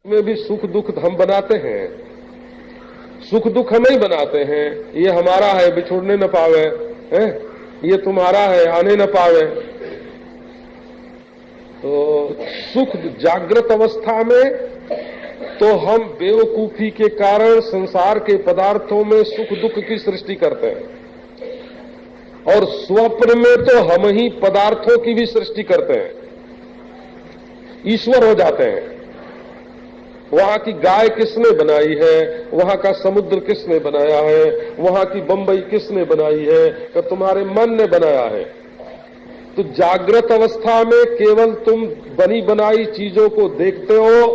में भी सुख दुख हम बनाते हैं, सुख दुख हम ही बनाते हैं। ये हमारा है, बिछोड़ने न पावे, है ये तुम्हारा है, आने न पावे। तो सुख जागृत अवस्था में तो हम बेवकूफी के कारण संसार के पदार्थों में सुख दुख की सृष्टि करते हैं, और स्वप्न में तो हम ही पदार्थों की भी सृष्टि करते हैं, ईश्वर हो जाते हैं। वहां की गाय किसने बनाई है, वहां का समुद्र किसने बनाया है, वहां की बंबई किसने बनाई है, कि तुम्हारे मन ने बनाया है। तो जागृत अवस्था में केवल तुम बनी बनाई चीजों को देखते हो,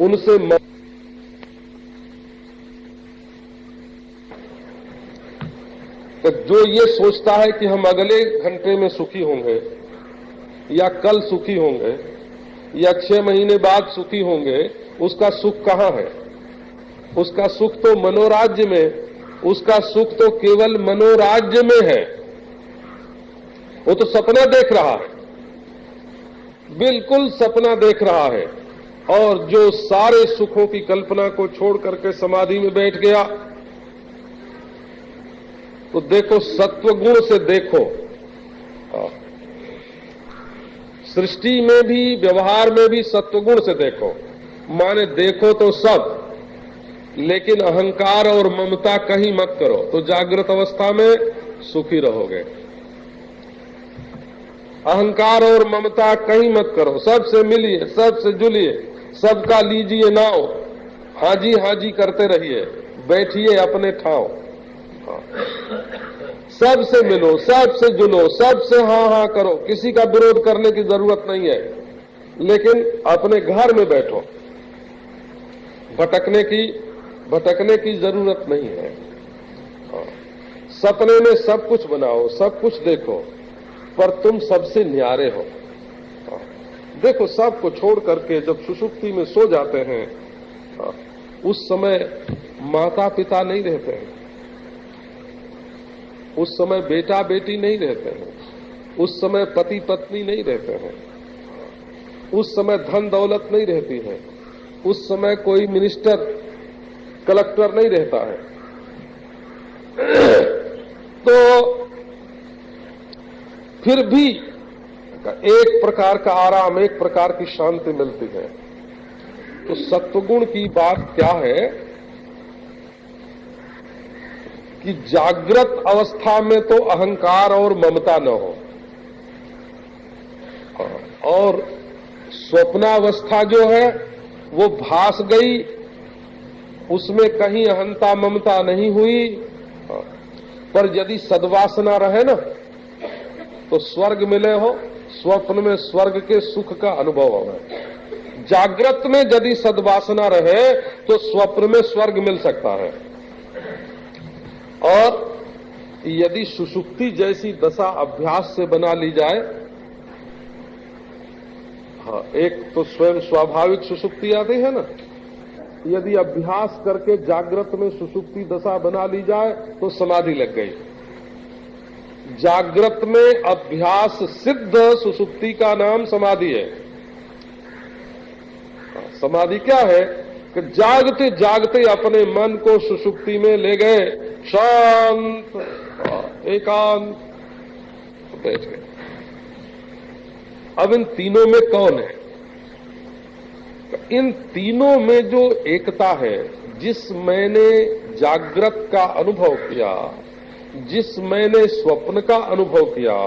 उनसे तो जो ये सोचता है कि हम अगले घंटे में सुखी होंगे, या कल सुखी होंगे, या 6 महीने बाद सुखी होंगे, उसका सुख कहां है? उसका सुख तो मनोराज्य में, उसका सुख तो केवल मनोराज्य में है। वो तो सपना देख रहा है, बिल्कुल सपना देख रहा है। और जो सारे सुखों की कल्पना को छोड़ करके समाधि में बैठ गया, तो देखो सत्वगुण से देखो, सृष्टि में भी व्यवहार में भी सत्वगुण से देखो। माने देखो तो सब, लेकिन अहंकार और ममता कहीं मत करो, तो जागृत अवस्था में सुखी रहोगे। अहंकार और ममता कहीं मत करो, सबसे मिलिए, सबसे जुलिए, सबका लीजिए नाव, हाजी हाजी करते रहिए, बैठिए अपने ठाव। सबसे मिलो, सबसे जुलो, सबसे हाँ हाँ करो, किसी का विरोध करने की जरूरत नहीं है, लेकिन अपने घर में बैठो, भटकने की जरूरत नहीं है। सपने में सब कुछ बनाओ, सब कुछ देखो, पर तुम सबसे न्यारे हो। देखो सबको छोड़ करके जब सुषुप्ति में सो जाते हैं, उस समय माता पिता नहीं रहते हैं, उस समय बेटा बेटी नहीं रहते हैं, उस समय पति पत्नी नहीं रहते हैं, उस समय धन दौलत नहीं रहती है, उस समय कोई मिनिस्टर कलेक्टर नहीं रहता है। तो फिर भी एक प्रकार का आराम, एक प्रकार की शांति मिलती है। तो सत्वगुण की बात क्या है कि जागृत अवस्था में तो अहंकार और ममता न हो, और स्वप्नावस्था जो है वो भास गई, उसमें कहीं अहंता ममता नहीं हुई। पर यदि सद्वासना रहे ना, तो स्वर्ग मिले हो, स्वप्न में स्वर्ग के सुख का अनुभव होगा। जागृत में यदि सद्वासना रहे तो स्वप्न में स्वर्ग मिल सकता है। और यदि सुषुप्ति जैसी दशा अभ्यास से बना ली जाए, हाँ, एक तो स्वयं स्वाभाविक सुषुप्ति आती है ना, यदि अभ्यास करके जागृत में सुषुप्ति दशा बना ली जाए तो समाधि लग गई। जागृत में अभ्यास सिद्ध सुषुप्ति का नाम समाधि है। समाधि क्या है कि जागते जागते अपने मन को सुषुप्ति में ले गए, शांत एकांत बैठ गए। अब इन तीनों में कौन है? इन तीनों में जो एकता है, जिस मैंने जागृत का अनुभव किया, जिस मैंने स्वप्न का अनुभव किया,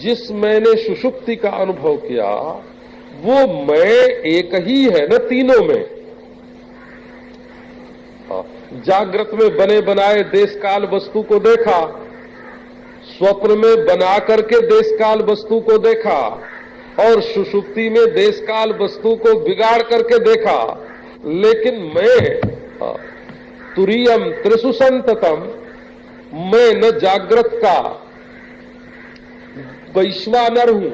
जिस मैंने सुषुप्ति का अनुभव किया, वो मैं एक ही है न तीनों में। जागृत में बने बनाए देश काल वस्तु को देखा, स्वप्न में बना करके देश काल वस्तु को देखा, और सुषुप्ति में देश काल वस्तु को बिगाड़ करके देखा। लेकिन मैं तुरीयम त्रिषु संततम, मैं न जागृत का वैश्वानर हूं,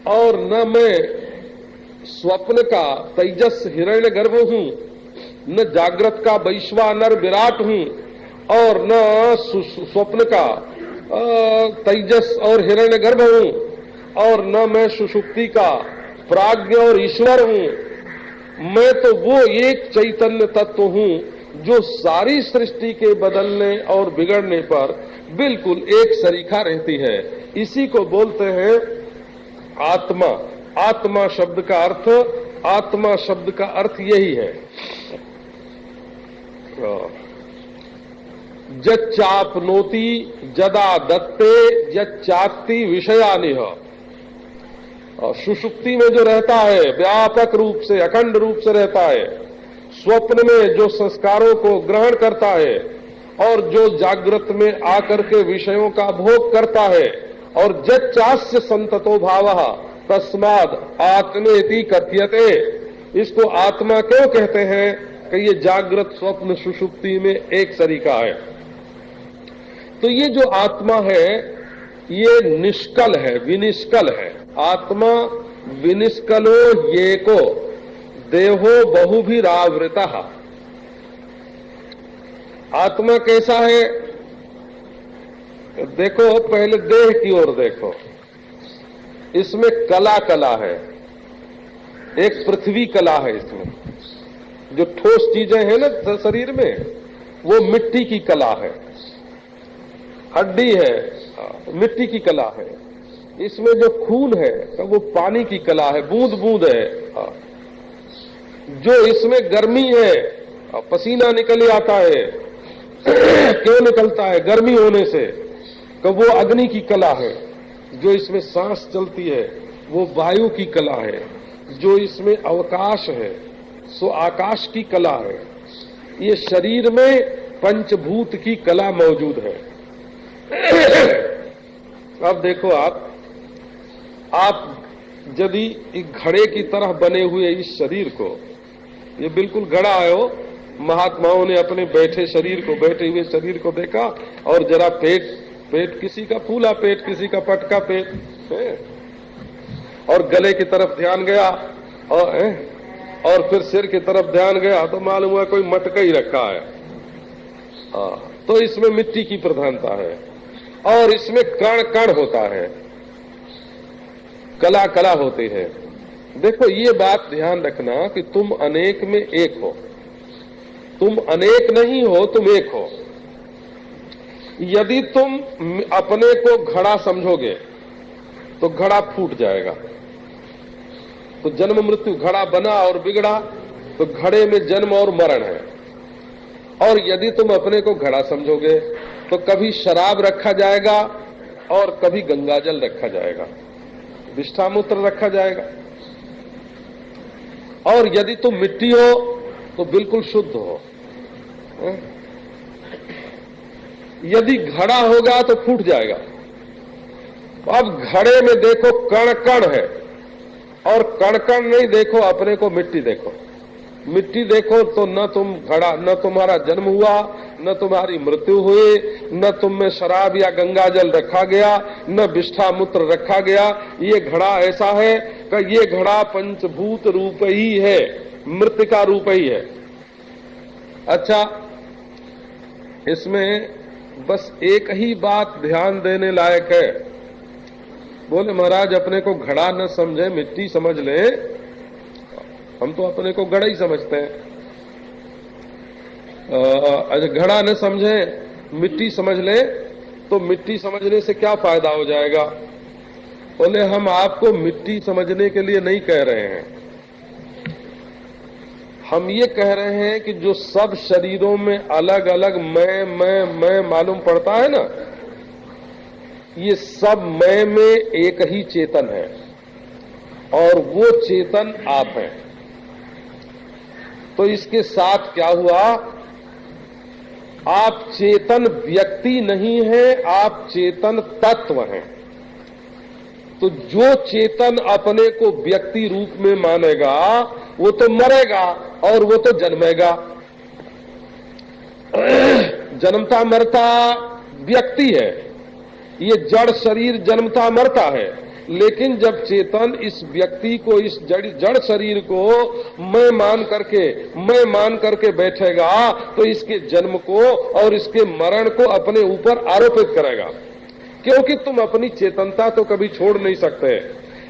और न मैं स्वप्न का तेजस हिरण्यगर्भ हूं, न जागृत का वैश्वानर विराट हूं, और न स्वप्न का तेजस और हिरण्यगर्भ हूं, और न मैं सुषुप्ति का प्राज्ञ और ईश्वर हूं। मैं तो वो एक चैतन्य तत्व हूं जो सारी सृष्टि के बदलने और बिगड़ने पर बिल्कुल एक सरीखा रहती है। इसी को बोलते हैं आत्मा। आत्मा शब्द का अर्थ यही है। जच्चाप्नोति जदा दत्ते यच्चात्ति विषयानिह। और सुषुप्ति में जो रहता है व्यापक रूप से, अखंड रूप से रहता है, स्वप्न में जो संस्कारों को ग्रहण करता है और जो जागृत में आकर के विषयों का भोग करता है, और जच्चास्य संततो भावः तस्माद् आत्मेति कथ्यते। इसको आत्मा क्यों कहते हैं कि ये जागृत स्वप्न सुषुप्ति में एक सरीका है। तो ये जो आत्मा है ये निष्कल है, विनिष्कल है। आत्मा विनिष्कलो येको देहो बहुभिरावृता। आत्मा कैसा है? देखो, पहले देह की ओर देखो। इसमें कला कला है, एक पृथ्वी कला है। इसमें जो ठोस चीजें हैं ना शरीर में, वो मिट्टी की कला है। हड्डी है, मिट्टी की कला है। इसमें जो खून है तो वो पानी की कला है, बूंद बूंद है। जो इसमें गर्मी है, पसीना निकल आता है, क्यों निकलता है? गर्मी होने से। तो वो अग्नि की कला है। जो इसमें सांस चलती है वो वायु की कला है। जो इसमें अवकाश है सो आकाश की कला है। ये शरीर में पंचभूत की कला मौजूद है। अब देखो, आप यदि एक घड़े की तरह बने हुए इस शरीर को, ये बिल्कुल घड़ा है हो, महात्माओं ने अपने बैठे हुए शरीर को देखा और जरा पेट किसी का फूला पेट, किसी का पटका पेट है, और गले की तरफ ध्यान गया और फिर सिर की तरफ ध्यान गया तो मालूम हुआ कोई मटका ही रखा है। तो इसमें मिट्टी की प्रधानता है और इसमें कण कण होता है, कला कला होती है। देखो, ये बात ध्यान रखना कि तुम अनेक में एक हो। तुम अनेक नहीं हो, तुम एक हो। यदि तुम अपने को घड़ा समझोगे तो घड़ा फूट जाएगा। तो जन्म मृत्यु, घड़ा बना और बिगड़ा तो घड़े में जन्म और मरण है। और यदि तुम अपने को घड़ा समझोगे तो कभी शराब रखा जाएगा और कभी गंगाजल रखा जाएगा, विष्ठामूत्र रखा जाएगा। और यदि तुम मिट्टी हो तो बिल्कुल शुद्ध हो। यदि घड़ा होगा तो फूट जाएगा। अब घड़े में देखो कण कण है, और कण कण नहीं देखो, अपने को मिट्टी देखो। मिट्टी देखो तो न तुम घड़ा, न तुम्हारा जन्म हुआ, न तुम्हारी मृत्यु हुई, न तुम में शराब या गंगाजल रखा गया, न विष्ठामूत्र रखा गया। ये घड़ा ऐसा है कि ये घड़ा पंचभूत रूप ही है, मृतिका रूप ही है। अच्छा, इसमें बस एक ही बात ध्यान देने लायक है। बोले महाराज, अपने को घड़ा न समझे, मिट्टी समझ ले। हम तो अपने को घड़ा ही समझते हैं। घड़ा न समझे, मिट्टी समझ ले, तो मिट्टी समझने से क्या फायदा हो जाएगा? बोले, हम आपको मिट्टी समझने के लिए नहीं कह रहे हैं। हम ये कह रहे हैं कि जो सब शरीरों में अलग अलग मैं मालूम पड़ता है ना, ये सब मैं में एक ही चेतन है, और वो चेतन आप हैं। तो इसके साथ क्या हुआ? आप चेतन व्यक्ति नहीं है, आप चेतन तत्व हैं। तो जो चेतन अपने को व्यक्ति रूप में मानेगा वो तो मरेगा और वो तो जन्मेगा। जन्मता मरता व्यक्ति है, ये जड़ शरीर जन्मता मरता है। लेकिन जब चेतन इस व्यक्ति को, इस जड़ शरीर को मैं मान करके बैठेगा तो इसके जन्म को और इसके मरण को अपने ऊपर आरोपित करेगा। क्योंकि तुम अपनी चेतनता तो कभी छोड़ नहीं सकते।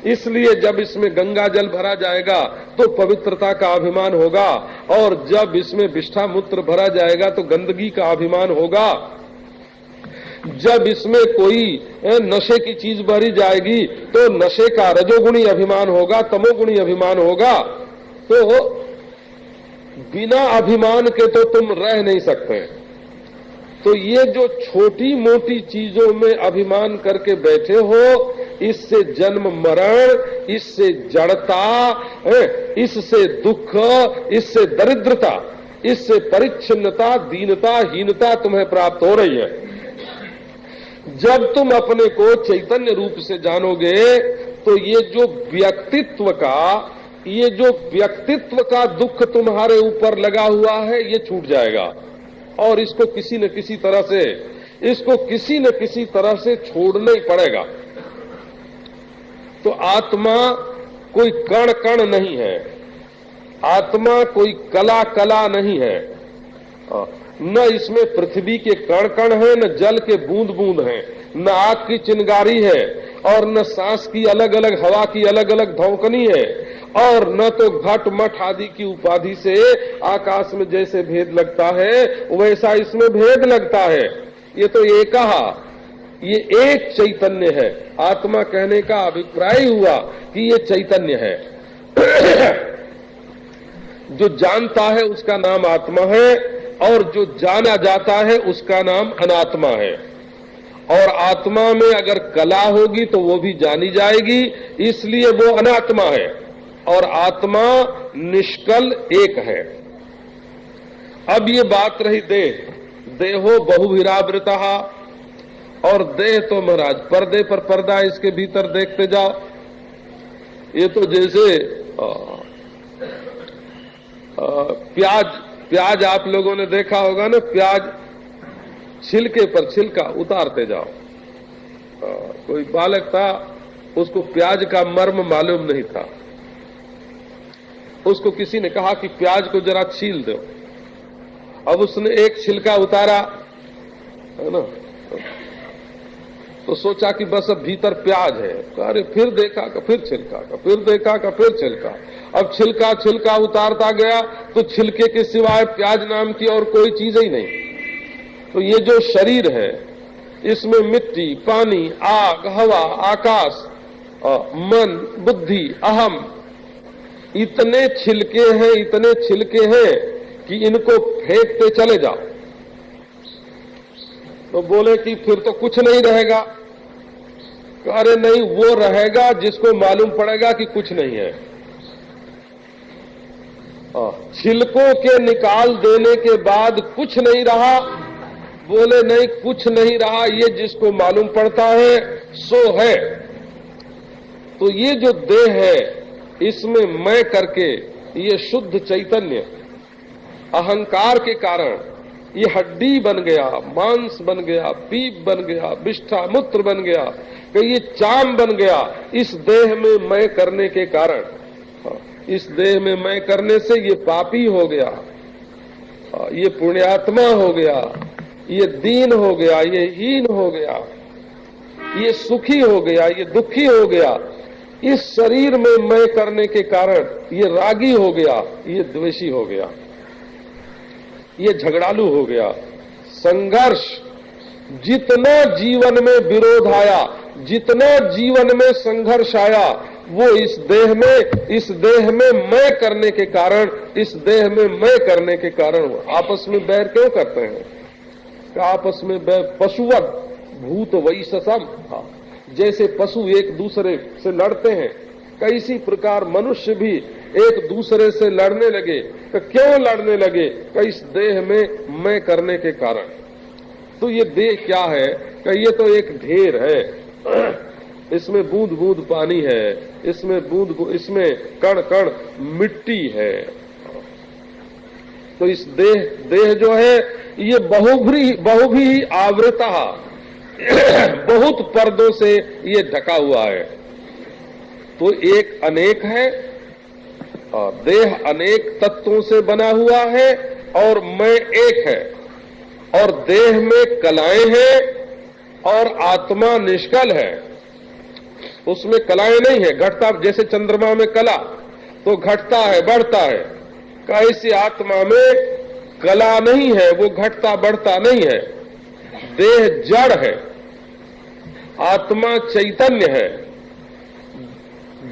इसलिए जब इसमें गंगा जल भरा जाएगा तो पवित्रता का अभिमान होगा, और जब इसमें विष्ठा मूत्र भरा जाएगा तो गंदगी का अभिमान होगा। जब इसमें कोई नशे की चीज भरी जाएगी तो नशे का रजोगुणी अभिमान होगा, तमोगुणी अभिमान होगा। तो बिना अभिमान के तो तुम रह नहीं सकते। तो ये जो छोटी मोटी चीजों में अभिमान करके बैठे हो, इससे जन्म मरण, इससे जड़ता, इससे दुख, इससे दरिद्रता, इससे परिच्छिन्नता, दीनता, हीनता तुम्हें प्राप्त हो रही है। जब तुम अपने को चैतन्य रूप से जानोगे तो ये जो व्यक्तित्व का दुख तुम्हारे ऊपर लगा हुआ है ये छूट जाएगा, और इसको किसी न किसी तरह से छोड़ना ही पड़ेगा। तो आत्मा कोई कण कण नहीं है, आत्मा कोई कला कला नहीं है, न इसमें पृथ्वी के कण कण है, न जल के बूंद बूंद हैं, न आग की चिंगारी है, और न सांस की अलग अलग, हवा की अलग अलग धौंकनी है, और न तो घट मठ आदि की उपाधि से आकाश में जैसे भेद लगता है वैसा इसमें भेद लगता है। ये तो ये एक चैतन्य है। आत्मा कहने का अभिप्राय हुआ कि ये चैतन्य है। जो जानता है उसका नाम आत्मा है, और जो जाना जाता है उसका नाम अनात्मा है। और आत्मा में अगर कला होगी तो वो भी जानी जाएगी, इसलिए वो अनात्मा है, और आत्मा निष्कल एक है। अब ये बात रही देहो बहुभिरावृता, और देह तो महाराज पर्दे पर पर्दा, इसके भीतर देखते जाओ। ये तो जैसे प्याज आप लोगों ने देखा होगा ना, प्याज छिलके पर छिलका उतारते जाओ। कोई बालक था, उसको प्याज का मर्म मालूम नहीं था। उसको किसी ने कहा कि प्याज को जरा छील दो। अब उसने एक छिलका उतारा, है ना, तो सोचा कि बस अब भीतर प्याज है। अरे फिर देखा का फिर छिलका का, फिर देखा का फिर छिलका। अब छिलका छिलका उतारता गया तो छिलके के सिवाय प्याज नाम की और कोई चीज ही नहीं। तो ये जो शरीर है, इसमें मिट्टी, पानी, आग, हवा, आकाश, मन, बुद्धि, अहम, इतने छिलके हैं कि इनको फेंकते चले जाओ। तो बोले कि फिर तो कुछ नहीं रहेगा। अरे नहीं, वो रहेगा जिसको मालूम पड़ेगा कि कुछ नहीं है। छिलकों के निकाल देने के बाद कुछ नहीं रहा। बोले नहीं, कुछ नहीं रहा, ये जिसको मालूम पड़ता है सो है। तो ये जो देह है, इसमें मैं करके ये शुद्ध चैतन्य अहंकार के कारण ये हड्डी बन गया, मांस बन गया, पीप बन गया, विष्ठा मूत्र बन गया, कि ये चाम बन गया इस देह में मैं करने के कारण। इस देह में मैं करने से ये पापी हो गया, ये पुण्यात्मा हो गया, ये दीन हो गया, ये हीन हो गया, ये सुखी हो गया, ये दुखी हो गया। इस शरीर में मैं करने के कारण ये रागी हो गया, ये द्वेषी हो गया, ये झगड़ालू हो गया। संघर्ष, जितना जीवन में विरोध आया, जितना जीवन में संघर्ष आया, वो इस देह में मैं करने के कारण, इस देह में मैं करने के कारण हुआ। आपस में बैर क्यों करते हैं? आपस में पशुवत भूत वैससम, जैसे पशु एक दूसरे से लड़ते हैं, कैसी प्रकार मनुष्य भी एक दूसरे से लड़ने लगे। तो क्यों लड़ने लगे? कि इस देह में मैं करने के कारण। तो ये देह क्या है? कि ये तो एक ढेर है, इसमें बूंद बूंद पानी है, इसमें कण कण मिट्टी है। तो इस देह जो है ये बहुभी आवृता, बहुत पर्दों से ये ढका हुआ है। तो एक अनेक है, और देह अनेक तत्वों से बना हुआ है, और मैं एक है, और देह में कलाएं हैं, और आत्मा निष्कल है। उसमें कलाएं नहीं है, घटता, जैसे चंद्रमा में कला तो घटता है बढ़ता है, कैसे आत्मा में कला नहीं है, वो घटता बढ़ता नहीं है। देह जड़ है, आत्मा चैतन्य है।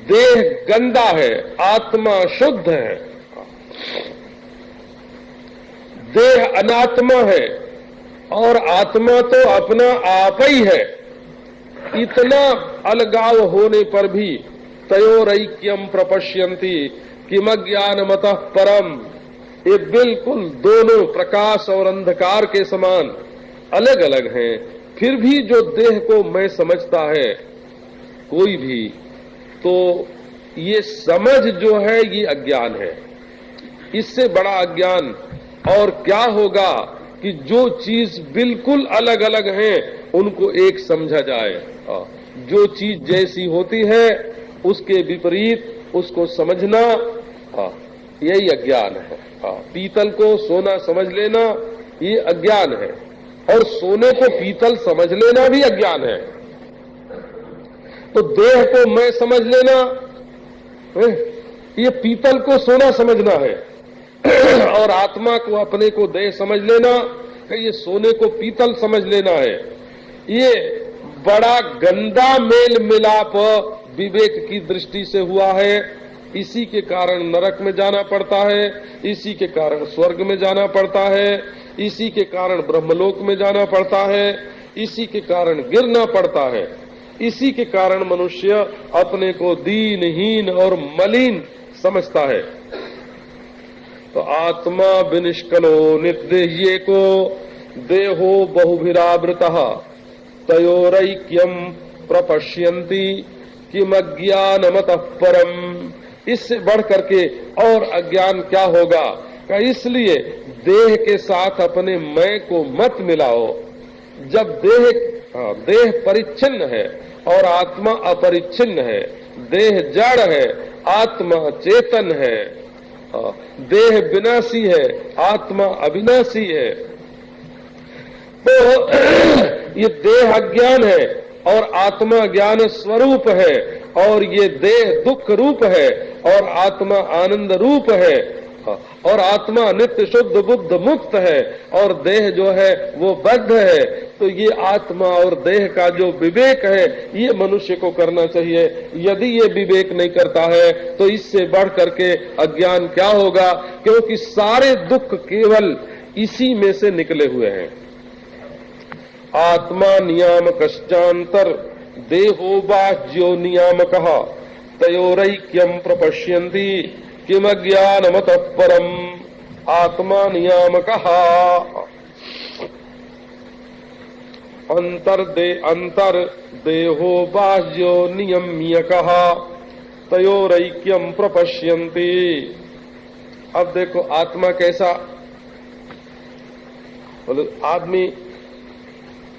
देह गंदा है, आत्मा शुद्ध है। देह अनात्मा है और आत्मा तो अपना आप ही है। इतना अलगाव होने पर भी तयोरैक्यम प्रपश्यन्ति किमज्ञानमतः परम, ये बिल्कुल दोनों प्रकाश और अंधकार के समान अलग अलग हैं। फिर भी जो देह को मैं समझता है कोई भी, तो ये समझ जो है ये अज्ञान है। इससे बड़ा अज्ञान और क्या होगा कि जो चीज बिल्कुल अलग अलग हैं उनको एक समझा जाए। जो चीज जैसी होती है उसके विपरीत उसको समझना, यही अज्ञान है। पीतल को सोना समझ लेना ये अज्ञान है, और सोने को पीतल समझ लेना भी अज्ञान है। तो देह को मैं समझ लेना, ये पीतल को सोना समझना है, और आत्मा को अपने को देह समझ लेना, ये सोने को पीतल समझ लेना है। ये बड़ा गंदा मेल मिलाप विवेक की दृष्टि से हुआ है। इसी के कारण नरक में जाना पड़ता है, इसी के कारण स्वर्ग में जाना पड़ता है, इसी के कारण ब्रह्मलोक में जाना पड़ता है, इसी के कारण गिरना पड़ता है। इसी के कारण मनुष्य अपने को दीनहीन और मलिन समझता है। तो आत्मा विनिष्कलो निर्देह्ये को देहो बहुभिरावृतः तयोरैक्यम प्रपश्यन्ति किमज्ञानमतः परम। इससे बढ़ करके और अज्ञान क्या होगा? इसलिए देह के साथ अपने मैं को मत मिलाओ। जब देह परिच्छिन्न है और आत्मा अपरिच्छिन्न है, देह जड़ है, आत्मा चेतन है, देह विनाशी है, आत्मा अविनाशी है। तो ये देह अज्ञान है और आत्मा ज्ञान स्वरूप है, और ये देह दुख रूप है और आत्मा आनंद रूप है, और आत्मा नित्य शुद्ध बुद्ध मुक्त है और देह जो है वो बद्ध है। तो ये आत्मा और देह का जो विवेक है ये मनुष्य को करना चाहिए। यदि ये विवेक नहीं करता है तो इससे बढ़ करके अज्ञान क्या होगा? क्योंकि सारे दुख केवल इसी में से निकले हुए हैं। आत्मा नियामकश्चान्तर देहो बाह्यो नियामकः तयोरैक्यम प्रपश्यन्ति किमज्ञानमतः परम। आत्मा नियामकः अंतर देहो बाह्यो नियम्यकः तयोरैक्यम प्रपश्यन्ति। अब देखो आत्मा कैसा, बोले आदमी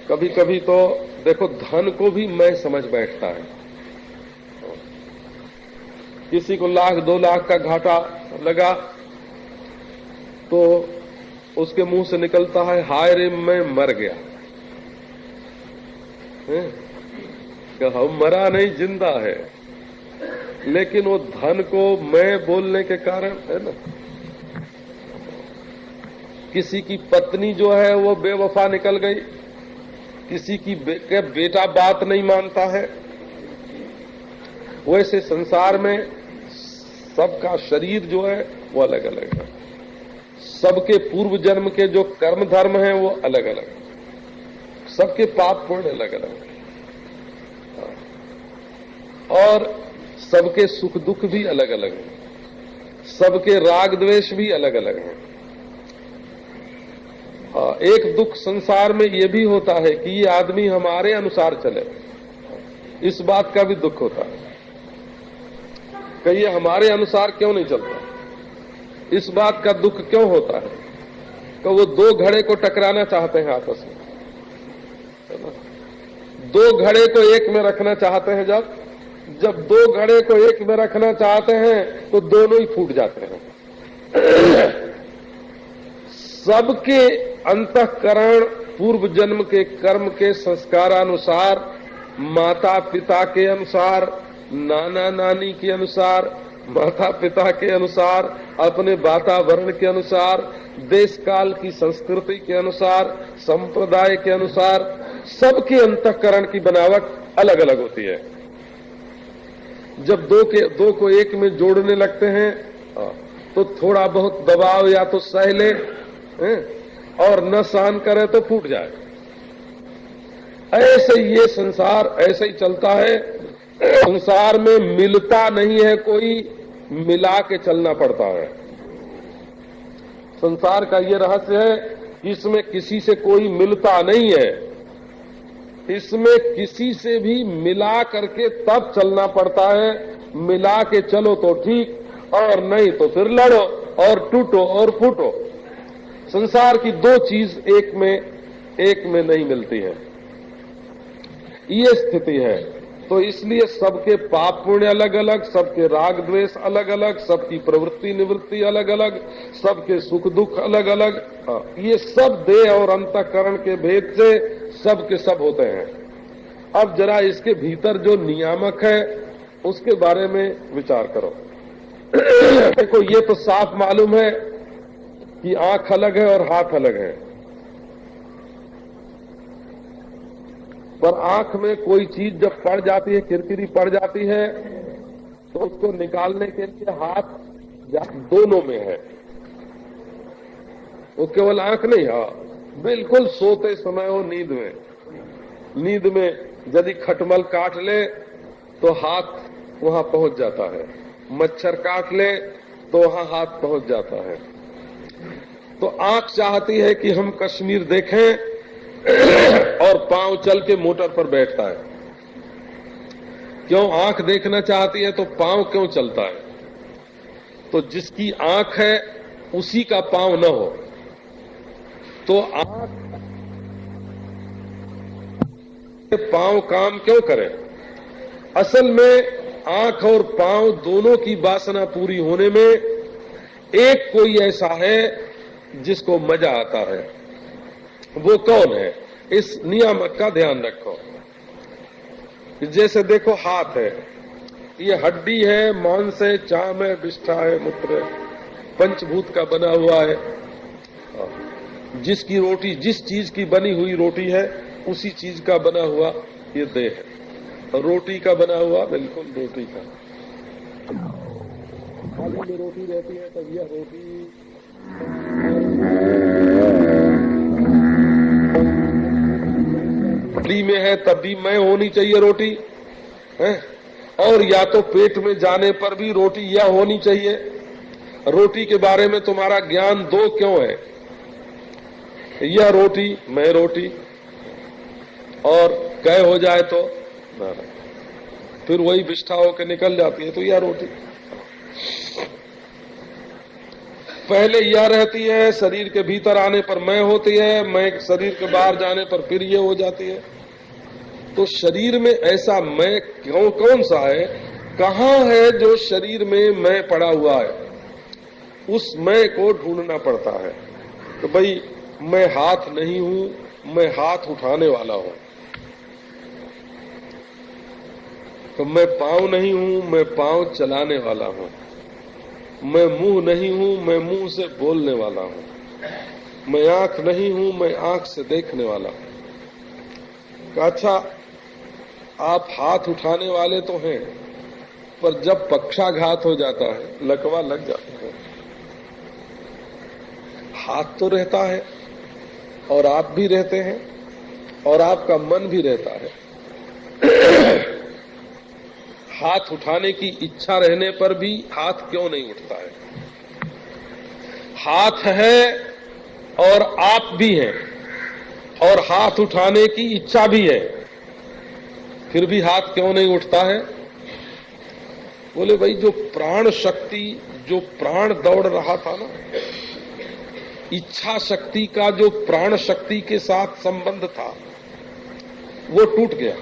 कभी कभी तो देखो धन को भी मैं समझ बैठता है। किसी को 1,00,000 2 लाख का घाटा लगा तो उसके मुंह से निकलता है हाय रे मैं मर गया। हम मरा नहीं, जिंदा है। लेकिन वो धन को मैं बोलने के कारण है ना, किसी की पत्नी जो है वो बेवफा निकल गई, किसी की बेटा बात नहीं मानता है। वैसे संसार में सबका शरीर जो है वो अलग अलग है, सबके पूर्व जन्म के जो कर्म धर्म हैं वो अलग अलग है, सबके पाप पुण्य अलग अलग है, और सबके सुख दुख भी अलग अलग हैं, सबके राग द्वेष भी अलग अलग हैं। एक दुख संसार में ये भी होता है कि ये आदमी हमारे अनुसार चले, इस बात का भी दुख होता है कि ये हमारे अनुसार क्यों नहीं चलता, इस बात का दुख क्यों होता है कि वो 2 घड़े को टकराना चाहते हैं आपस में, है ना? 2 घड़े को एक में रखना चाहते हैं, जब 2 घड़े को एक में रखना चाहते हैं तो दोनों ही फूट जाते हैं। सबके अंतःकरण पूर्व जन्म के कर्म के संस्कारानुसार माता पिता के अनुसार, नाना नानी के अनुसार, माता पिता के अनुसार, अपने वातावरण के अनुसार, देश काल की संस्कृति के अनुसार, संप्रदाय के अनुसार, सबके अंतःकरण की बनावट अलग अलग होती है। जब दो को एक में जोड़ने लगते हैं तो थोड़ा बहुत दबाव या तो सह ले और न सहन करे तो फूट जाए। ऐसे ये संसार ऐसे ही चलता है। संसार में मिलता नहीं है कोई, मिला के चलना पड़ता है। संसार का ये रहस्य है कि इसमें किसी से कोई मिलता नहीं है, इसमें किसी से भी मिला करके तब चलना पड़ता है। मिला के चलो तो ठीक, और नहीं तो फिर लड़ो और टूटो और फूटो। संसार की दो चीज एक में नहीं मिलती है, ये स्थिति है। तो इसलिए सबके पाप पुण्य अलग अलग, सबके राग द्वेष अलग अलग, सबकी प्रवृत्ति निवृत्ति अलग अलग, सबके सुख दुख अलग अलग। ये सब देह और अंतःकरण के भेद से सबके सब होते हैं। अब जरा इसके भीतर जो नियामक है उसके बारे में विचार करो। देखो, ये तो साफ मालूम है कि आंख अलग है और हाथ अलग है, पर आंख में कोई चीज जब पड़ जाती है, किरकिरी पड़ जाती है, तो उसको निकालने के लिए हाथ दोनों में है। वो केवल आंख नहीं, बिल्कुल सोते समय हो, नींद में यदि खटमल काट ले तो हाथ वहां पहुंच जाता है, मच्छर काट ले तो वहां हाथ पहुंच जाता है। तो आंख चाहती है कि हम कश्मीर देखें और पांव चल के मोटर पर बैठता है। क्यों आंख देखना चाहती है तो पांव क्यों चलता है? तो जिसकी आंख है उसी का पांव न हो तो आंख पांव काम क्यों करे? असल में आंख और पांव दोनों की वासना पूरी होने में एक कोई ऐसा है जिसको मजा आता है। वो कौन है? इस नियामक का ध्यान रखो। जैसे देखो, हाथ है, ये हड्डी है, मांस है, चाम है, विष्ठा है, मूत्र है, पंचभूत का बना हुआ है। जिसकी रोटी, जिस चीज की बनी हुई रोटी है उसी चीज का बना हुआ ये देह है। और रोटी का बना हुआ बिल्कुल रोटी का। थाली में रोटी रहती है तब यह रोटी में है तब भी मैं होनी चाहिए रोटी है। और या तो पेट में जाने पर भी रोटी यह होनी चाहिए। रोटी के बारे में तुम्हारा ज्ञान दो क्यों है? यह रोटी, मैं रोटी, और कह हो जाए तो फिर वही विष्ठा होकर निकल जाती है, तो यह रोटी। पहले यह रहती है, शरीर के भीतर आने पर मैं होती है, मैं शरीर के बाहर जाने पर फिर ये हो जाती है। तो शरीर में ऐसा मैं कौन सा है, कहाँ है जो शरीर में मैं पड़ा हुआ है? उस मैं को ढूंढना पड़ता है। तो भाई, मैं हाथ नहीं हूं, मैं हाथ उठाने वाला हूं। तो मैं पांव नहीं हूं, मैं पांव चलाने वाला हूं। मैं मुंह नहीं हूं, मैं मुंह से बोलने वाला हूं। मैं आंख नहीं हूं, मैं आंख से देखने वाला हूं। अच्छा, आप हाथ उठाने वाले तो हैं, पर जब पक्षाघात हो जाता है, लकवा लग जाता है, हाथ तो रहता है और आप भी रहते हैं और आपका मन भी रहता है। हाथ उठाने की इच्छा रहने पर भी हाथ क्यों नहीं उठता है? हाथ है और आप भी हैं और हाथ उठाने की इच्छा भी है, फिर भी हाथ क्यों नहीं उठता है? बोले भाई, जो प्राण शक्ति, जो प्राण दौड़ रहा था ना, इच्छा शक्ति का जो प्राण शक्ति के साथ संबंध था वो टूट गया।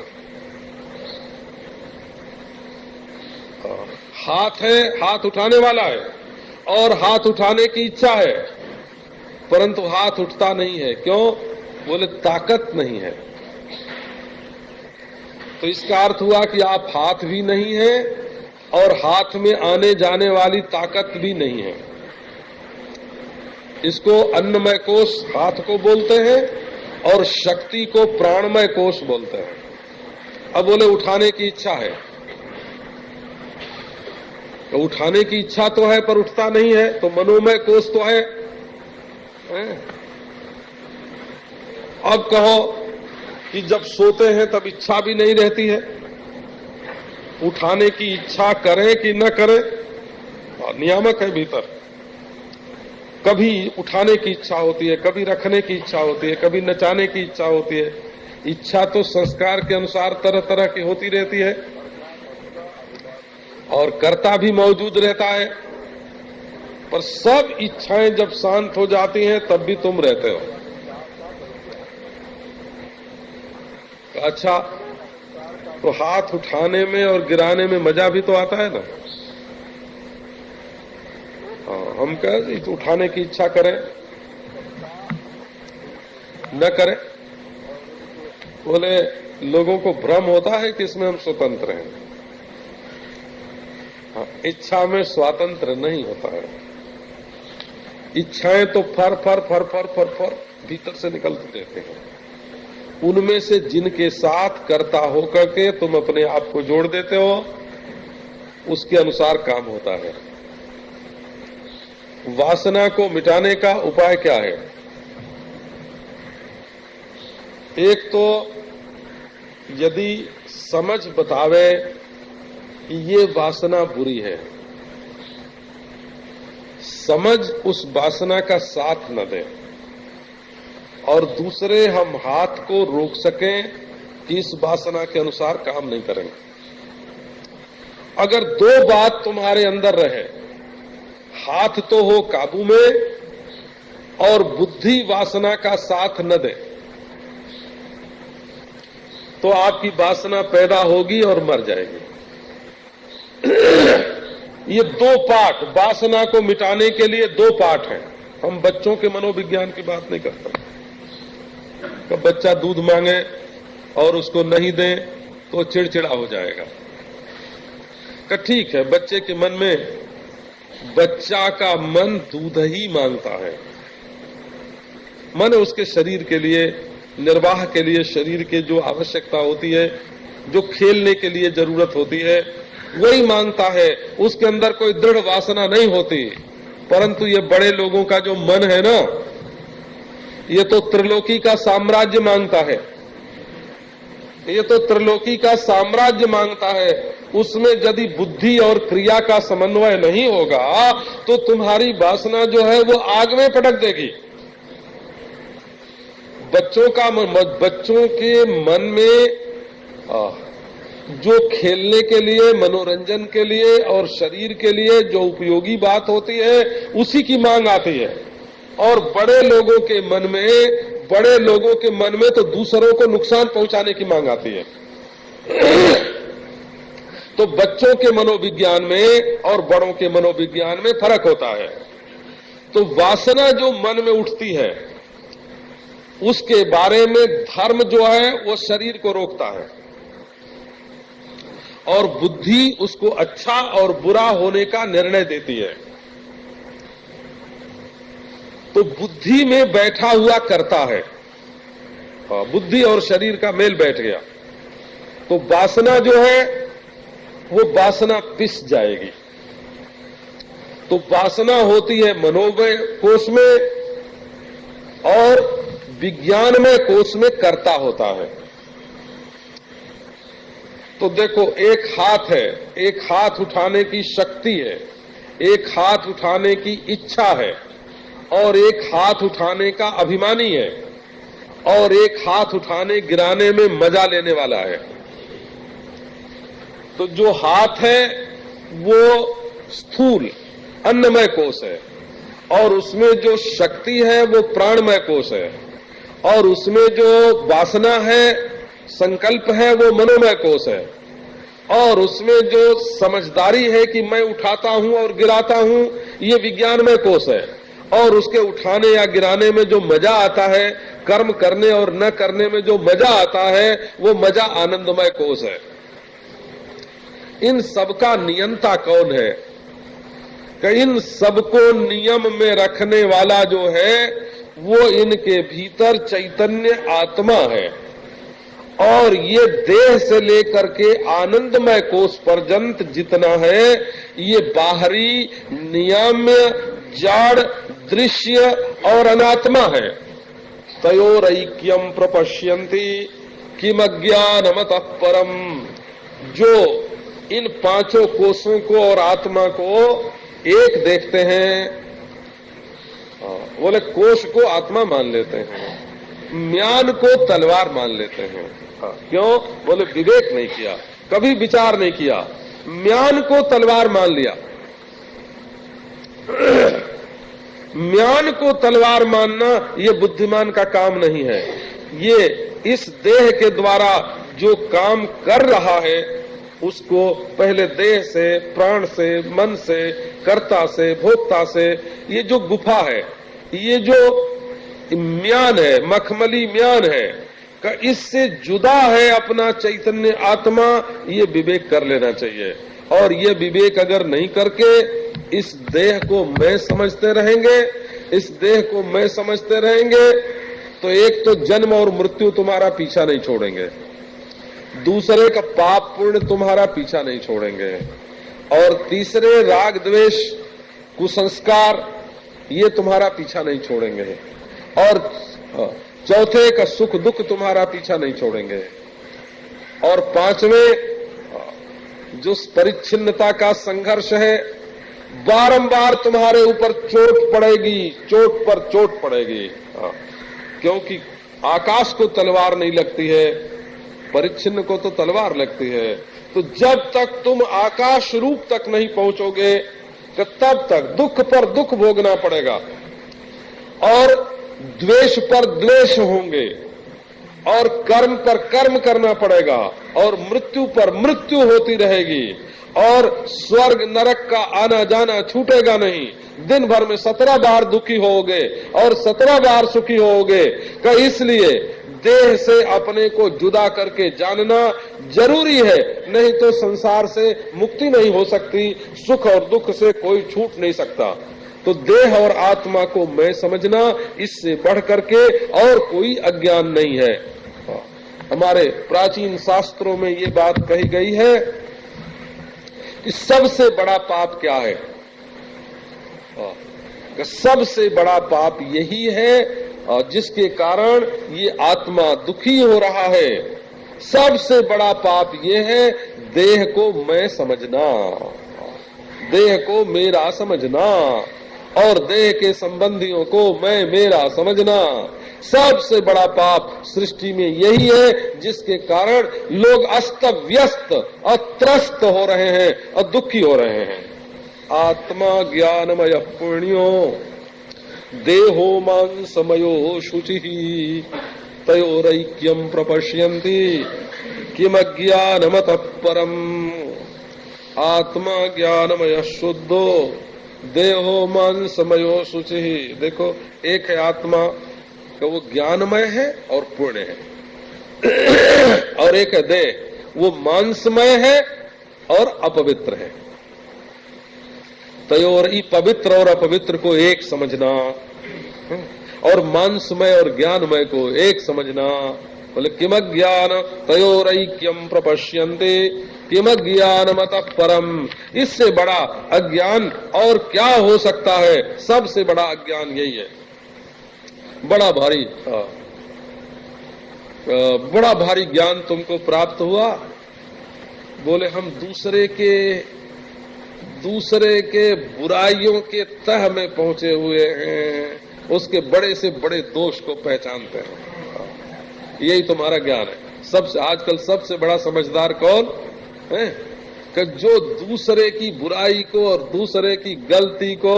हाथ है, हाथ उठाने वाला है और हाथ उठाने की इच्छा है, परंतु हाथ उठता नहीं है। क्यों? बोले ताकत नहीं है। तो तो इसका अर्थ हुआ कि आप हाथ भी नहीं है और हाथ में आने जाने वाली ताकत भी नहीं है। इसको अन्नमय कोष हाथ को बोलते हैं और शक्ति को प्राणमय कोष बोलते हैं। अब बोले उठाने की इच्छा है, तो उठाने की इच्छा तो है पर उठता नहीं है, तो मनोमय कोष तो है। अब कहो कि जब सोते हैं तब इच्छा भी नहीं रहती है, उठाने की इच्छा करें कि न करें, नियामक है भीतर। कभी उठाने की इच्छा होती है, कभी रखने की इच्छा होती है, कभी नचाने की इच्छा होती है। इच्छा तो संस्कार के अनुसार तरह तरह की होती रहती है और कर्ता भी मौजूद रहता है, पर सब इच्छाएं जब शांत हो जाती हैं तब भी तुम रहते हो। अच्छा, तो हाथ उठाने में और गिराने में मजा भी तो आता है ना। हम कहें तो उठाने की इच्छा करें न करें, बोले लोगों को भ्रम होता है कि इसमें हम स्वतंत्र हैं। इच्छा में स्वातंत्र नहीं होता है। इच्छाएं तो फर फर फर फर फर फर भीतर से निकलते रहते हैं। उनमें से जिनके साथ कर्ता होकर के तुम अपने आप को जोड़ देते हो, उसके अनुसार काम होता है। वासना को मिटाने का उपाय क्या है? एक तो यदि समझ बतावे कि ये वासना बुरी है, समझ उस वासना का साथ न दे, और दूसरे हम हाथ को रोक सकें कि इस वासना के अनुसार काम नहीं करेंगे। अगर दो बात तुम्हारे अंदर रहे, हाथ तो हो काबू में और बुद्धि वासना का साथ न दे, तो आपकी वासना पैदा होगी और मर जाएगी। ये दो पाठ, वासना को मिटाने के लिए दो पाठ हैं। हम बच्चों के मनोविज्ञान की बात नहीं करते। कब बच्चा दूध मांगे और उसको नहीं दें तो चिड़चिड़ा हो जाएगा। कि ठीक है, बच्चे के मन में, बच्चा का मन दूध ही मांगता है। मन उसके शरीर के लिए, निर्वाह के लिए, शरीर के जो आवश्यकता होती है, जो खेलने के लिए जरूरत होती है, वही मांगता है। उसके अंदर कोई दृढ़ वासना नहीं होती। परंतु ये बड़े लोगों का जो मन है ना, ये तो त्रिलोकी का साम्राज्य मांगता है। ये तो त्रिलोकी का साम्राज्य मांगता है। उसमें यदि बुद्धि और क्रिया का समन्वय नहीं होगा तो तुम्हारी वासना जो है वो आग में पटक देगी। बच्चों के मन में जो खेलने के लिए, मनोरंजन के लिए और शरीर के लिए जो उपयोगी बात होती है, उसी की मांग आती है। और बड़े लोगों के मन में तो दूसरों को नुकसान पहुंचाने की मांग आती है। तो बच्चों के मनोविज्ञान में और बड़ों के मनोविज्ञान में फर्क होता है। तो वासना जो मन में उठती है, उसके बारे में धर्म जो है वो शरीर को रोकता है, और बुद्धि उसको अच्छा और बुरा होने का निर्णय देती है। तो बुद्धि में बैठा हुआ करता है, बुद्धि और शरीर का मेल बैठ गया, तो वासना जो है वो वासना पिस जाएगी। तो वासना होती है मनोमय कोष में और विज्ञानमय कोष में कर्ता होता है। तो देखो, एक हाथ है, एक हाथ उठाने की शक्ति है, एक हाथ उठाने की इच्छा है, और एक हाथ उठाने का अभिमानी है, और एक हाथ उठाने गिराने में मजा लेने वाला है। तो जो हाथ है वो स्थूल अन्नमय कोष है, और उसमें जो शक्ति है वो प्राणमय कोष है, और उसमें जो वासना है, संकल्प है, वो मनोमय कोष है, और उसमें जो समझदारी है कि मैं उठाता हूं और गिराता हूं, ये विज्ञानमय कोष है। और उसके उठाने या गिराने में जो मजा आता है, कर्म करने और न करने में जो मजा आता है, वो मजा आनंदमय कोश है। इन सबका नियंता कौन है? कि इन सबको नियम में रखने वाला जो है वो इनके भीतर चैतन्य आत्मा है। और ये देह से लेकर के आनंदमय कोश पर्यंत जितना है, ये बाहरी नियम्य जड़ दृश्य और अनात्मा है। तयोरैक्यम प्रपश्यन्ति किम अज्ञानमतः परम। जो इन पांचों कोशों को और आत्मा को एक देखते हैं, बोले कोश को आत्मा मान लेते हैं, म्यान को तलवार मान लेते हैं। क्यों? बोले विवेक नहीं किया, कभी विचार नहीं किया, म्यान को तलवार मान लिया। म्यान को तलवार मानना ये बुद्धिमान का काम नहीं है। ये इस देह के द्वारा जो काम कर रहा है उसको पहले देह से, प्राण से, मन से, कर्ता से, भोक्ता से, ये जो गुफा है, ये जो म्यान है, मखमली म्यान है, का इससे जुदा है अपना चैतन्य आत्मा, ये विवेक कर लेना चाहिए। और ये विवेक अगर नहीं करके इस देह को मैं समझते रहेंगे, इस देह को मैं समझते रहेंगे, तो एक तो जन्म और मृत्यु तुम्हारा पीछा नहीं छोड़ेंगे, दूसरे का पाप पुण्य तुम्हारा पीछा नहीं छोड़ेंगे, और तीसरे राग द्वेष कुसंस्कार ये तुम्हारा पीछा नहीं छोड़ेंगे, और चौथे का सुख दुख तुम्हारा पीछा नहीं छोड़ेंगे, और पांचवें जो परिच्छिन्नता का संघर्ष है, बारंबार तुम्हारे ऊपर चोट पड़ेगी, चोट पर चोट पड़ेगी। क्योंकि आकाश को तलवार नहीं लगती है, परिच्छिन्न को तो तलवार लगती है। तो जब तक तुम आकाश रूप तक नहीं पहुंचोगे तो तब तक दुख पर दुख भोगना पड़ेगा, और द्वेष पर द्वेष होंगे, और कर्म पर कर्म करना पड़ेगा, और मृत्यु पर मृत्यु होती रहेगी, और स्वर्ग नरक का आना जाना छूटेगा नहीं। दिन भर में 17 बार दुखी होगे और 17 बार सुखी होगे। इसलिए देह से अपने को जुदा करके जानना जरूरी है, नहीं तो संसार से मुक्ति नहीं हो सकती, सुख और दुख से कोई छूट नहीं सकता। तो देह और आत्मा को मैं समझना, इससे बढ़ करके और कोई अज्ञान नहीं है। हमारे प्राचीन शास्त्रों में ये बात कही गई है कि सबसे बड़ा पाप क्या है? सबसे बड़ा पाप यही है जिसके कारण ये आत्मा दुखी हो रहा है। सबसे बड़ा पाप ये है देह को मैं समझना, देह को मेरा समझना, और देह के संबंधियों को मैं मेरा समझना। सबसे बड़ा पाप सृष्टि में यही है जिसके कारण लोग अस्त व्यस्त और त्रस्त हो रहे हैं और दुखी हो रहे हैं। आत्मा ज्ञानमय पुण्यो देहो मांसमयो शुचि तयोरैक्यम प्रपश्यन्ति किम अज्ञानमतः परम। आत्मा ज्ञानमय शुद्धो देहो मांसमयो शुचि। देखो, एक है आत्मा कि वो ज्ञानमय है और पुण्य है, और एक है देह, वो मांसमय है और अपवित्र है। तयोर ई पवित्र और अपवित्र को एक समझना, और मांसमय और ज्ञानमय को एक समझना। बोले किम ज्ञान तयोरैक्यम प्रपश्यन्ते किम ज्ञानमतः परम। इससे बड़ा अज्ञान और क्या हो सकता है? सबसे बड़ा अज्ञान यही है। बड़ा भारी ज्ञान तुमको प्राप्त हुआ। बोले हम दूसरे के बुराइयों के तह में पहुंचे हुए हैं, उसके बड़े से बड़े दोष को पहचानते हैं। यही तुम्हारा ज्ञान है। सबसे आजकल सबसे बड़ा समझदार कौन है? कि जो दूसरे की बुराई को और दूसरे की गलती को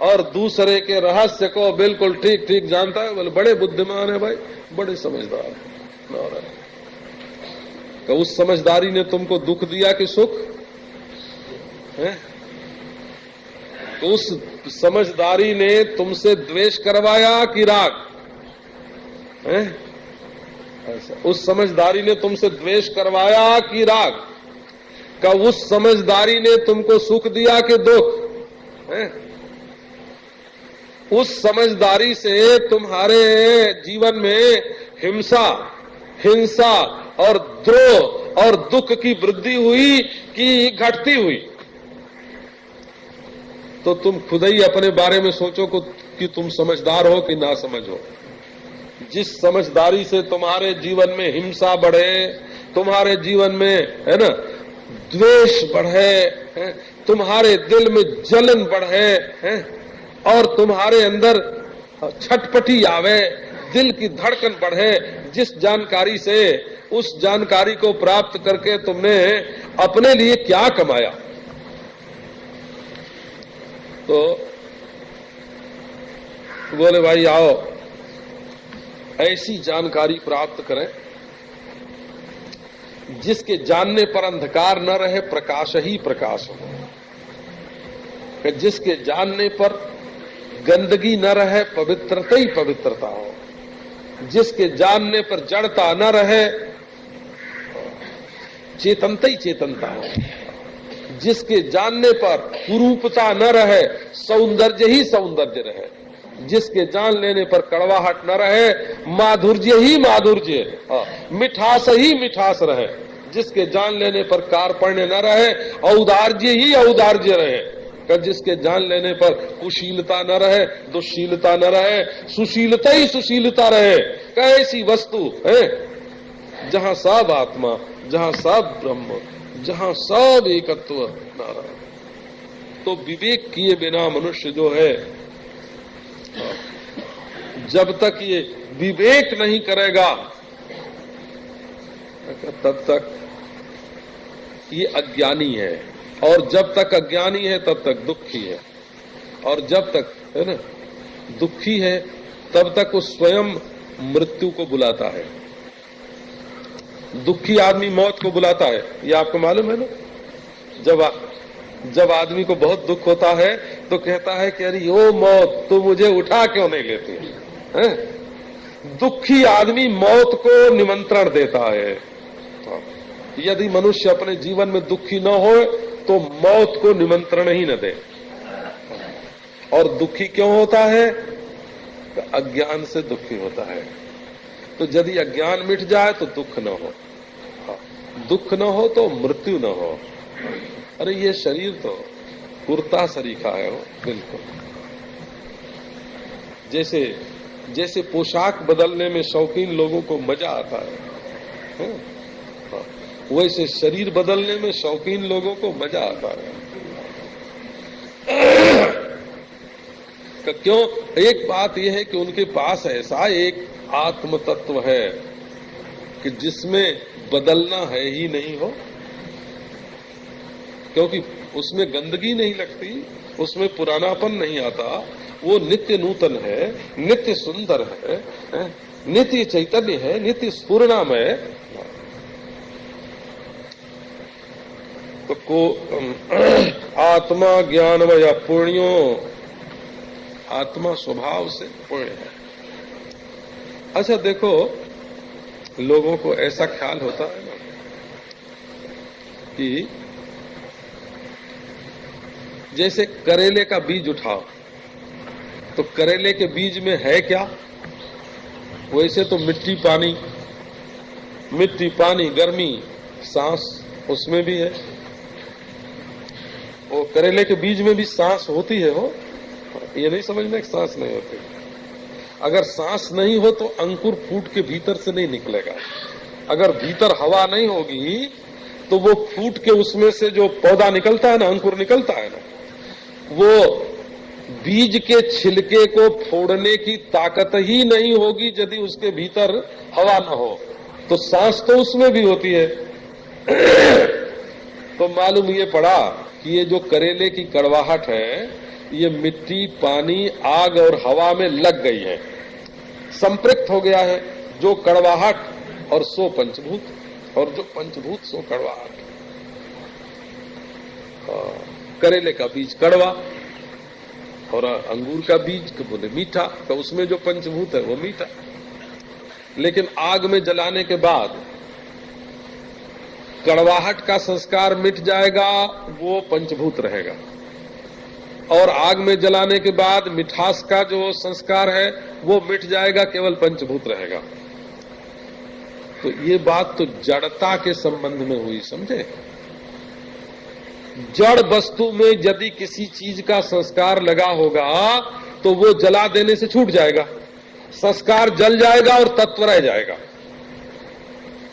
और दूसरे के रहस्य को बिल्कुल ठीक ठीक जानता है। बोले बड़े बुद्धिमान है भाई, बड़े समझदार है। उस समझदारी ने तुमको दुख दिया कि सुख है? उस समझदारी ने तुमसे द्वेष करवाया कि राग है? उस समझदारी ने तुमसे द्वेष करवाया कि राग? का उस समझदारी ने तुमको सुख दिया कि दुख है? उस समझदारी से तुम्हारे जीवन में हिंसा और द्रोह और दुख की वृद्धि हुई कि घटती हुई? तो तुम खुद ही अपने बारे में सोचो कि तुम समझदार हो कि ना समझ हो। जिस समझदारी से तुम्हारे जीवन में हिंसा बढ़े, तुम्हारे जीवन में है ना द्वेष बढ़े, है? तुम्हारे दिल में जलन बढ़े, है? और तुम्हारे अंदर छटपटी आवे, दिल की धड़कन बढ़े, जिस जानकारी से उस जानकारी को प्राप्त करके तुमने अपने लिए क्या कमाया? तो बोले भाई आओ ऐसी जानकारी प्राप्त करें जिसके जानने पर अंधकार न रहे, प्रकाश ही प्रकाश हो। जिसके जानने पर गंदगी न रहे, पवित्रता ही पवित्रता हो। जिसके जानने पर जड़ता न रहे, चेतनता ही चेतनता हो। जिसके जानने पर कुरूपता न रहे, सौंदर्य ही सौंदर्य रहे। जिसके जान लेने पर कड़वाहट न रहे, माधुर्य ही माधुर्य, मिठास ही मिठास रहे। जिसके जान लेने पर कार्पण्य न रहे, औदार्य ही औदार्य रहे। जिसके जान लेने पर कुशीलता न रहे, दुशीलता न रहे, सुशीलता ही सुशीलता रहे। कैसी वस्तु है जहाँ सब आत्मा, जहाँ सब ब्रह्म, जहाँ सब एकत्व नारायण। तो विवेक किए बिना मनुष्य जो है, जब तक ये विवेक नहीं करेगा तब तक ये अज्ञानी है, और जब तक अज्ञानी है तब तक दुखी है, और जब तक है ना दुखी है तब तक वो स्वयं मृत्यु को बुलाता है। दुखी आदमी मौत को बुलाता है, ये आपको मालूम है ना। जब आदमी को बहुत दुख होता है तो कहता है कि अरे ओ मौत, तू मुझे उठा क्यों नहीं लेती है? दुखी आदमी मौत को निमंत्रण देता है। यदि मनुष्य अपने जीवन में दुखी न हो तो मौत को निमंत्रण ही न दे। और दुखी क्यों होता है? तो अज्ञान से दुखी होता है। तो यदि अज्ञान मिट जाए तो दुख न हो, दुख न हो तो मृत्यु न हो। अरे ये शरीर तो कुर्ता सरीखा है, बिल्कुल। जैसे पोशाक बदलने में शौकीन लोगों को मजा आता है, वैसे शरीर बदलने में शौकीन लोगों को मजा आता है। क्यों? एक बात यह है कि उनके पास ऐसा एक आत्म तत्व है कि जिसमें बदलना है ही नहीं हो, क्योंकि उसमें गंदगी नहीं लगती, उसमें पुरानापन नहीं आता, वो नित्य नूतन है, नित्य सुंदर है, नित्य चैतन्य है, नित्य स्फुरणामय। तो आत्मा ज्ञानमय पुण्यो, आत्मा स्वभाव से पुण्य है। अच्छा देखो, लोगों को ऐसा ख्याल होता है ना कि जैसे करेले का बीज उठाओ तो करेले के बीज में है क्या? वैसे तो मिट्टी पानी गर्मी सांस उसमें भी है। वो करेले के बीज में भी सांस होती है, हो ये नहीं समझना कि सांस नहीं होती। अगर सांस नहीं हो तो अंकुर फूट के भीतर से नहीं निकलेगा। अगर भीतर हवा नहीं होगी तो वो फूट के उसमें से जो पौधा निकलता है ना, अंकुर निकलता है ना, वो बीज के छिलके को फोड़ने की ताकत ही नहीं होगी यदि उसके भीतर हवा न हो। तो सांस तो उसमें भी होती है। तो मालूम ये पड़ा कि ये जो करेले की कड़वाहट है, ये मिट्टी, पानी, आग और हवा में लग गई है, संपृक्त हो गया है। जो कड़वाहट और सो पंचभूत, और जो पंचभूत सो कड़वाहट। करेले का बीज कड़वा और अंगूर का बीज को बोले मीठा, तो उसमें जो पंचभूत है वो मीठा। लेकिन आग में जलाने के बाद कड़वाहट का संस्कार मिट जाएगा, वो पंचभूत रहेगा। और आग में जलाने के बाद मिठास का जो संस्कार है वो मिट जाएगा, केवल पंचभूत रहेगा। तो ये बात तो जड़ता के संबंध में हुई, समझे। जड़ वस्तु में यदि किसी चीज का संस्कार लगा होगा तो वो जला देने से छूट जाएगा, संस्कार जल जाएगा और तत्व रह जाएगा।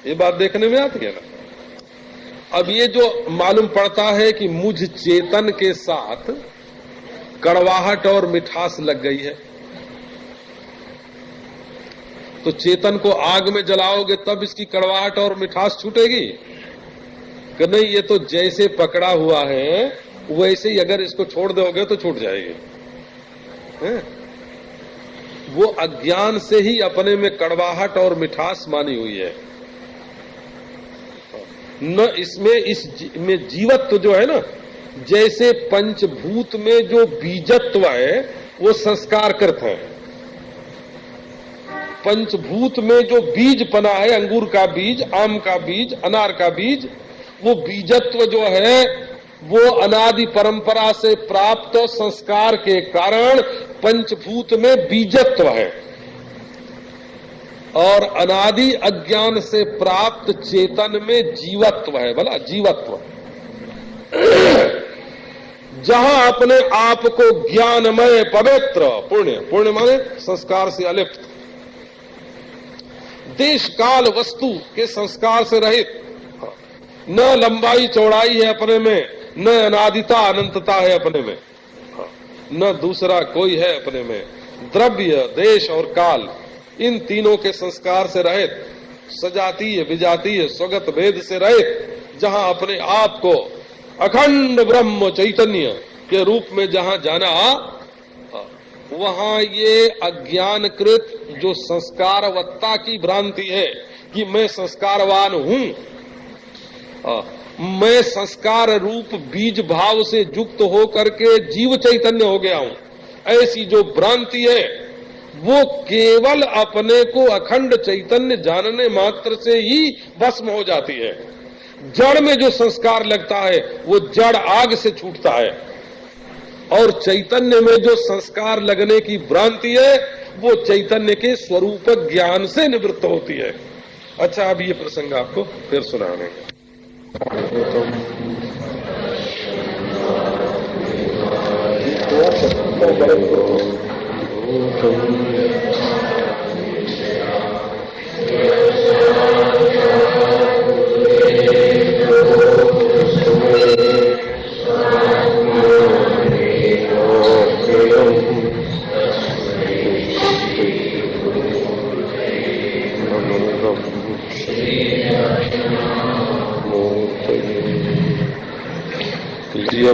ये बात देखने में आती है ना। अब ये जो मालूम पड़ता है कि मुझ चेतन के साथ कड़वाहट और मिठास लग गई है, तो चेतन को आग में जलाओगे तब इसकी कड़वाहट और मिठास छूटेगी कि नहीं। ये तो जैसे पकड़ा हुआ है वैसे ही अगर इसको छोड़ दोगे तो छूट जाएगी। वो अज्ञान से ही अपने में कड़वाहट और मिठास मानी हुई है। न इसमें में जीवत्व जो है ना, जैसे पंचभूत में जो बीजत्व है वो संस्कार कृत है। पंचभूत में जो बीज पना है, अंगूर का बीज, आम का बीज, अनार का बीज, वो बीजत्व जो है वो अनादि परंपरा से प्राप्त संस्कार के कारण पंचभूत में बीजत्व है। और अनादि अज्ञान से प्राप्त चेतन में जीवत्व है। भला जीवत्व जहां अपने आप को ज्ञानमय पवित्र पुण्य माने संस्कार से अलिप्त, देश काल वस्तु के संस्कार से रहित, न लंबाई चौड़ाई है अपने में, न अनादिता अनंतता है अपने में, न दूसरा कोई है अपने में, द्रव्य देश और काल इन तीनों के संस्कार से रहित, सजातीय विजातीय स्वगत भेद से रहित, जहां अपने आप को अखंड ब्रह्म चैतन्य के रूप में जहां जाना, वहां ये अज्ञानकृत जो संस्कारवत्ता की भ्रांति है कि मैं संस्कारवान हूं, मैं संस्कार रूप बीज भाव से युक्त होकर के जीव चैतन्य हो गया हूं, ऐसी जो भ्रांति है वो केवल अपने को अखंड चैतन्य जानने मात्र से ही भस्म हो जाती है। जड़ में जो संस्कार लगता है वो जड़ आग से छूटता है, और चैतन्य में जो संस्कार लगने की भ्रांति है वो चैतन्य के स्वरूप ज्ञान से निवृत्त होती है। अच्छा, अब ये प्रसंग आपको फिर सुनाने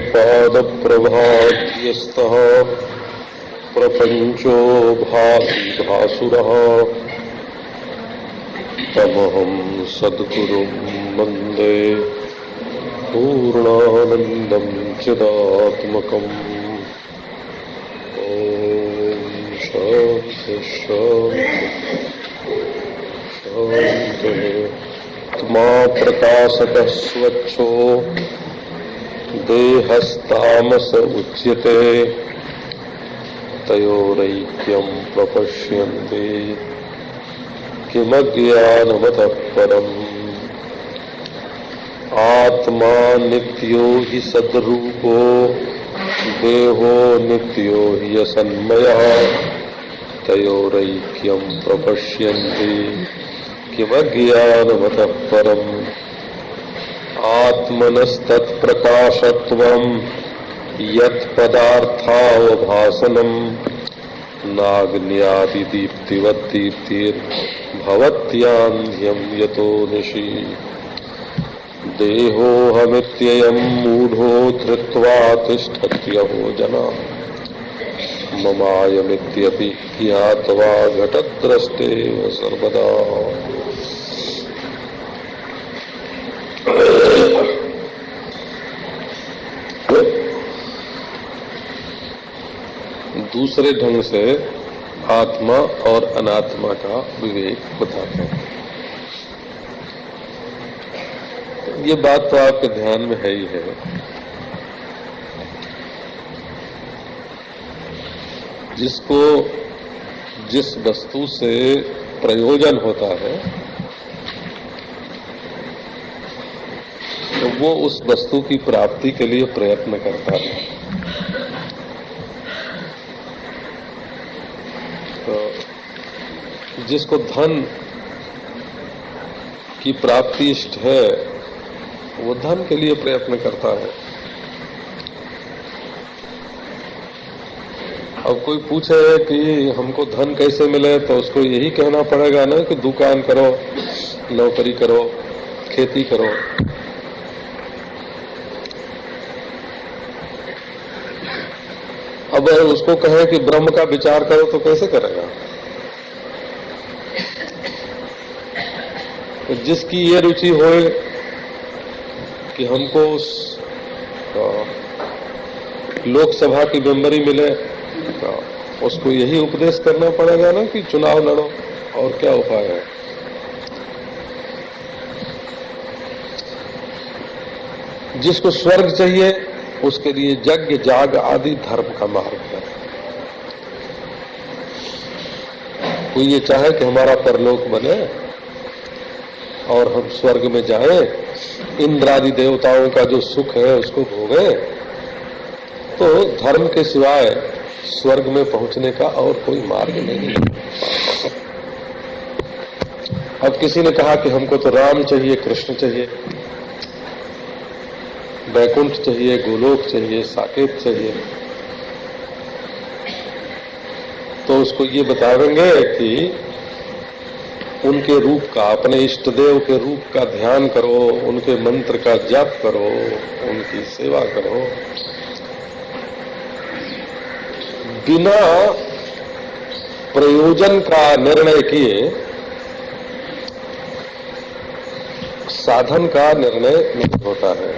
पाद प्रभात्यस्तः प्रपंचो भाति भासुरः तमहं सद्गुरुं वन्दे पूर्णानन्दं चिदात्मकम्। ॐ शान्ति शान्ति शान्तिः। त्मा प्रकाशतः स्वच्छो देहस्तामस उच्यते तयोरैक्यं प्रपश्यन्ति किमज्ञानमतः परम्। आत्मा नित्यो हि सद्रूपो देहो नित्यो हि असन्मयः तयोरैक्यं प्रपश्यन्ति किमज्ञानमतः परम्। आत्मनस्तत्प्रकाशत्वं यत्पदार्थावभासनम् नाग्न्यादिदीप्तिवद्दीप्तिर्भवत्यान्ध्यं यतो निशि। देहोऽहमित्ययं मूढो धृत्वा तिष्ठत्यहो जना ममायमित्यपि ज्ञात्वा घटद्रष्टेव सर्वदा। दूसरे ढंग से आत्मा और अनात्मा का विवेक बताते हैं। ये बात तो आपके ध्यान में है ही है। जिसको जिस वस्तु से प्रयोजन होता है तो वो उस वस्तु की प्राप्ति के लिए प्रयत्न करता है। तो जिसको धन की प्राप्ति इष्ट है वो धन के लिए प्रयत्न करता है। अब कोई पूछे कि हमको धन कैसे मिले तो उसको यही कहना पड़ेगा ना कि दुकान करो, नौकरी करो, खेती करो। अब उसको कहे कि ब्रह्म का विचार करो तो कैसे करेगा? तो जिसकी ये रुचि होए कि हमको उस लोकसभा की मेंबरी मिले तो उसको यही उपदेश करना पड़ेगा ना कि चुनाव लड़ो, और क्या उपाय है। जिसको स्वर्ग चाहिए उसके लिए यज्ञ याग आदि धर्म का मार्ग है। कोई ये चाहे कि हमारा परलोक बने और हम स्वर्ग में जाएं, इंद्र आदि देवताओं का जो सुख है उसको भोगें, तो धर्म के सिवाय स्वर्ग में पहुंचने का और कोई मार्ग नहीं है। अब किसी ने कहा कि हमको तो राम चाहिए, कृष्ण चाहिए, वैकुंठ चाहिए, गोलोक चाहिए, साकेत चाहिए, तो उसको ये बतावेंगे कि उनके रूप का, अपने इष्ट देव के रूप का ध्यान करो, उनके मंत्र का जप करो, उनकी सेवा करो। बिना प्रयोजन का निर्णय किए साधन का निर्णय नहीं होता है।